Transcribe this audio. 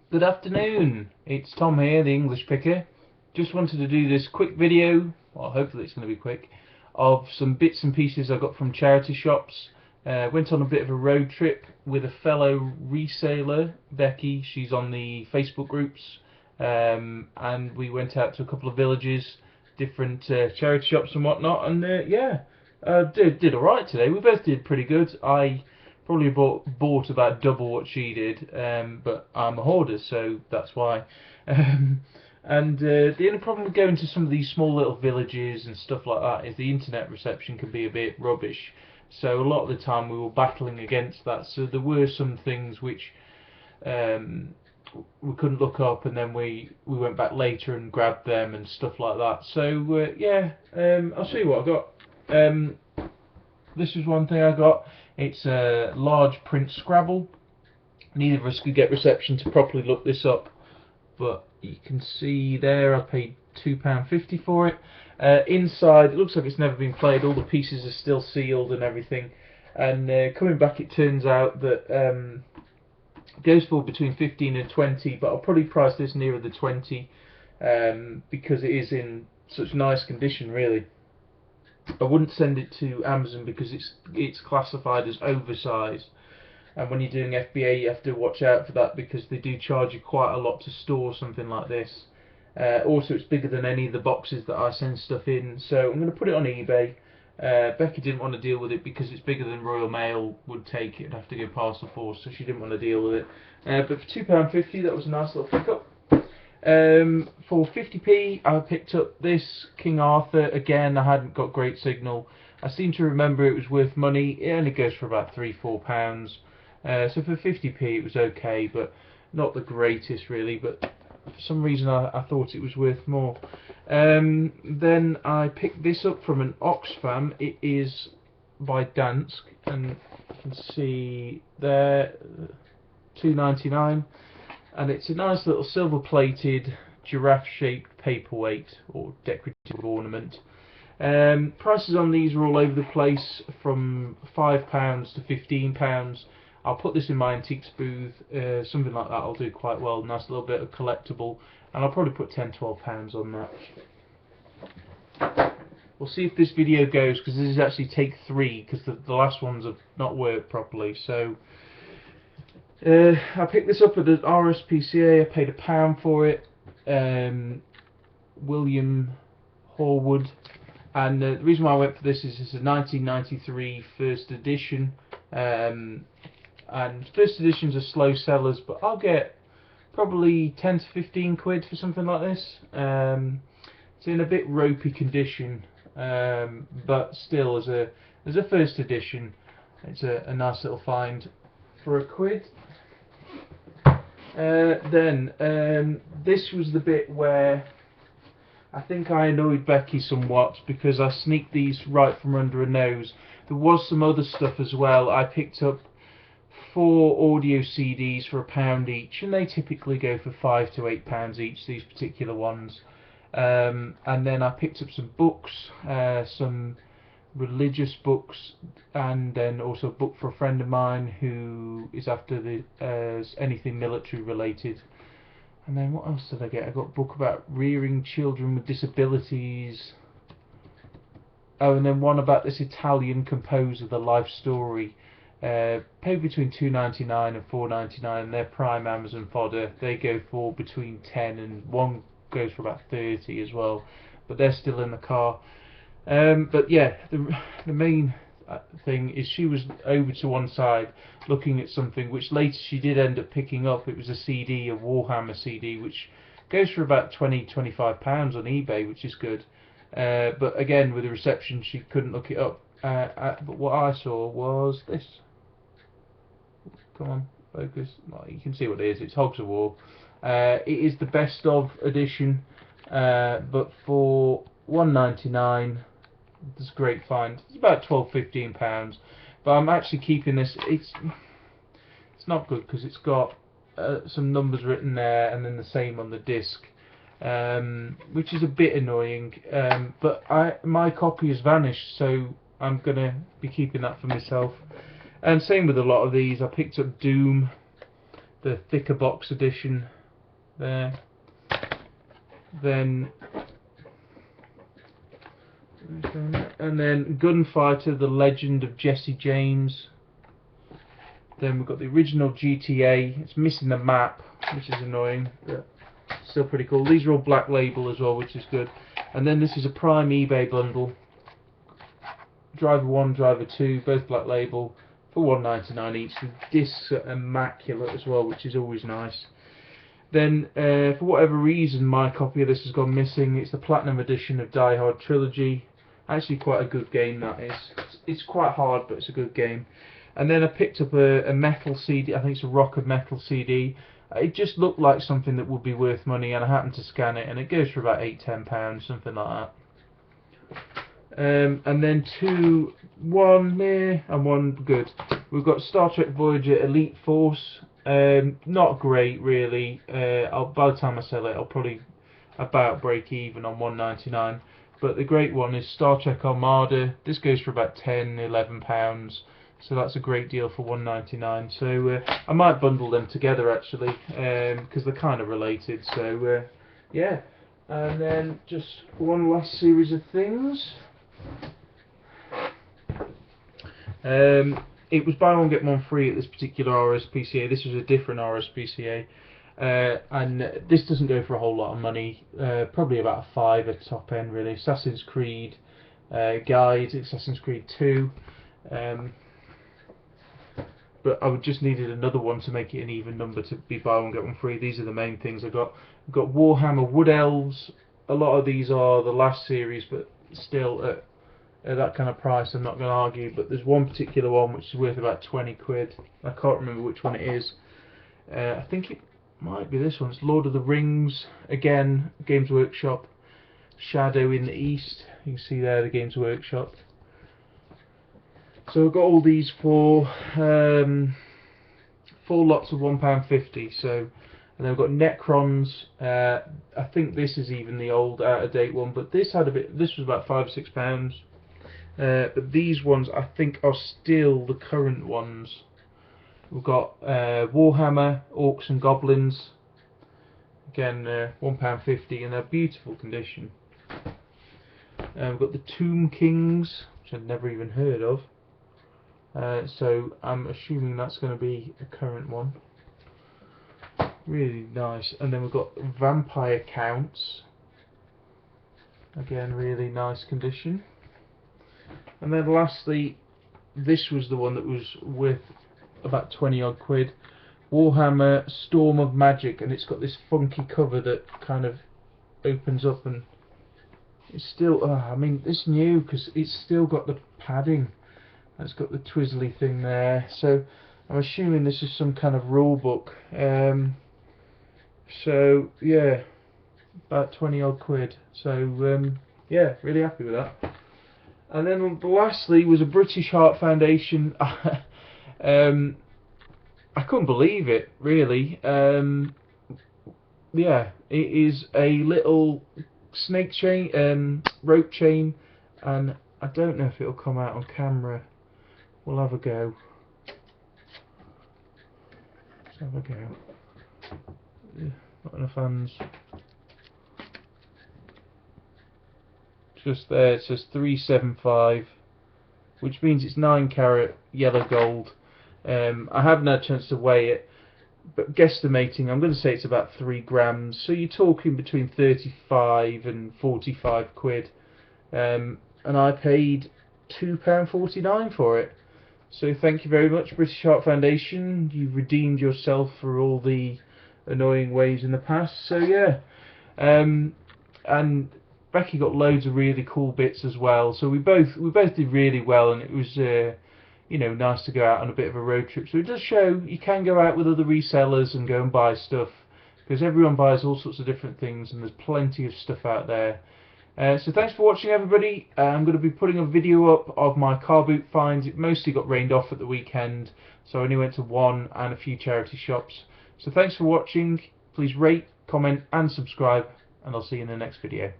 Good afternoon, it's Tom here, the English picker. Just wanted to do this quick video, well hopefully it's going to be quick, of some bits and pieces I got from charity shops. Went on a bit of a road trip with a fellow reseller, Becky. She's on the Facebook groups, and we went out to a couple of villages, different charity shops and whatnot, and did alright today. We both did pretty good. I probably bought about double what she did, but I'm a hoarder, so that's why. The only problem with going to some of these small little villages and stuff like that is the internet reception can be a bit rubbish. So a lot of the time we were battling against that. So there were some things which we couldn't look up, and then we went back later and grabbed them and stuff like that. So I'll show you what I got. This was one thing I got. It's a large print Scrabble. Neither of us could get reception to properly look this up, but you can see there I paid £2.50 for it. Inside, it looks like it's never been played. All the pieces are still sealed and everything. And coming back, it turns out that it goes for between 15 and 20, but I'll probably price this nearer the 20 because it is in such nice condition, really. I wouldn't send it to Amazon because it's classified as oversized, and when you're doing FBA you have to watch out for that because they do charge you quite a lot to store something like this. Also, it's bigger than any of the boxes that I send stuff in, so I'm going to put it on eBay. Becky didn't want to deal with it because it's bigger than Royal Mail would take. It'd have to go parcel force, so she didn't want to deal with it. But for £2.50, that was a nice little pickup. For 50p, I picked up this King Arthur. Again, I hadn't got great signal. I seem to remember it was worth money. It only goes for about £3–4. So for 50p it was okay, but not the greatest really, but for some reason I thought it was worth more. Then I picked this up from an Oxfam. It is by Dansk, and you can see there, £2.99. And it's a nice little silver plated giraffe shaped paperweight or decorative ornament. Prices on these are all over the place, from £5 to £15. I'll put this in my antiques booth, something like that I'll do quite well. Nice little bit of collectible, and I'll probably put £10–12 on that. We'll see if this video goes, because this is actually take 3, because the last ones have not worked properly. So I picked this up at an RSPCA. I paid £1 for it. William Horwood, and the reason why I went for this is it's a 1993 first edition, and first editions are slow sellers, but I'll get probably 10 to 15 quid for something like this. It's in a bit ropey condition, but still as a first edition it's a nice little find for £1. This was the bit where I think I annoyed Becky somewhat because I sneaked these right from under her nose. There was some other stuff as well. I picked up 4 audio CDs for £1 each, and they typically go for £5 to £8 each, these particular ones. And then I picked up some books, some religious books, and then also a book for a friend of mine who is after anything military related. And then what else did I get? I got a book about rearing children with disabilities. Oh, and then one about this Italian composer, the life story. Paid between £2.99 and £4.99. They're prime Amazon fodder. They go for between 10 and one goes for about 30 as well, but they're still in the car. But yeah, the main thing is she was over to one side looking at something which later she did end up picking up. It was a CD, a Warhammer CD, which goes for about £20–25 on eBay, which is good. But again, with the reception, she couldn't look it up. But what I saw was this. Come on, focus. Well, you can see what it is. It's Hogs of War. It is the best of edition, but for £1.99. It's a great find. It's about £12–15, but I'm actually keeping this. It's not good because it's got some numbers written there and then the same on the disc, which is a bit annoying. But my copy has vanished, so I'm gonna be keeping that for myself. And same with a lot of these. I picked up Doom, the thicker box edition. there. Then and then Gunfighter, the Legend of Jesse James. Then we've got the original GTA. It's missing the map, which is annoying, but still pretty cool. These are all black label as well, which is good. And then this is a Prime eBay bundle. Driver 1, Driver 2, both black label, for $1.99 each. The discs are immaculate as well, which is always nice. Then, for whatever reason, my copy of this has gone missing. It's the Platinum Edition of Die Hard Trilogy. Actually, quite a good game, that is. It's quite hard, but it's a good game. And then I picked up a metal CD. I think it's a Rock of Metal CD. It just looked like something that would be worth money, and I happened to scan it, and it goes for about £8–10, something like that. And then one meh and one good. We've got Star Trek Voyager Elite Force. Not great, really. By the time I sell it, I'll probably about break even on £1.99. But the great one is Star Trek Armada. This goes for about £10–11. So that's a great deal for £1.99. So I might bundle them together actually, because they're kind of related. So yeah. And then just one last series of things. It was buy one get one free at this particular RSPCA. This was a different RSPCA, and this doesn't go for a whole lot of money. Probably about a £5 at top end, really. Assassin's Creed Guide, Assassin's Creed 2. But I would just needed another one to make it an even number to be buy one get one free. These are the main things I've got. I've got Warhammer Wood Elves. A lot of these are the last series, but still at that kind of price I'm not going to argue. But there's one particular one which is worth about £20. I can't remember which one it is. I think it might be this one. It's Lord of the Rings, again, Games Workshop. Shadow in the East, you can see there the Games Workshop. So I've got all these for 4 lots of £1.50. So, and then I've got Necrons. I think this is even the old out-of-date one, but this had a bit. This was about £5–6. But these ones I think are still the current ones. We've got Warhammer Orcs and Goblins. Again, £1.50, and they're beautiful condition. We've got the Tomb Kings, which I'd never even heard of. So I'm assuming that's going to be a current one. Really nice. And then we've got Vampire Counts. Again, really nice condition. And then lastly, this was the one that was worth about 20-odd quid. Warhammer Storm of Magic, and it's got this funky cover that kind of opens up, and it's still, I mean, it's new because it's still got the padding. It's got the twizzly thing there, so I'm assuming this is some kind of rule book. So yeah, about 20-odd quid. So yeah, really happy with that. And then lastly was a British Heart Foundation. I couldn't believe it, really. Yeah, it is a little snake chain, rope chain, and I don't know if it'll come out on camera. We'll have a go. Let's have a go. Not enough hands. Just there, it says 375, which means it's 9-carat yellow gold. I haven't had a chance to weigh it, but guesstimating, I'm going to say it's about 3 grams. So you're talking between 35 and 45 quid. And I paid £2.49 for it. So thank you very much, British Heart Foundation. You've redeemed yourself for all the annoying ways in the past. So yeah, and Becky got loads of really cool bits as well. So we both did really well, and it was you know, nice to go out on a bit of a road trip. So it does show you can go out with other resellers and go and buy stuff, because everyone buys all sorts of different things, and there's plenty of stuff out there. So thanks for watching, everybody. I'm going to be putting a video up of my car boot finds. It mostly got rained off at the weekend, so I only went to one and a few charity shops. So thanks for watching. Please rate, comment and subscribe, and I'll see you in the next video.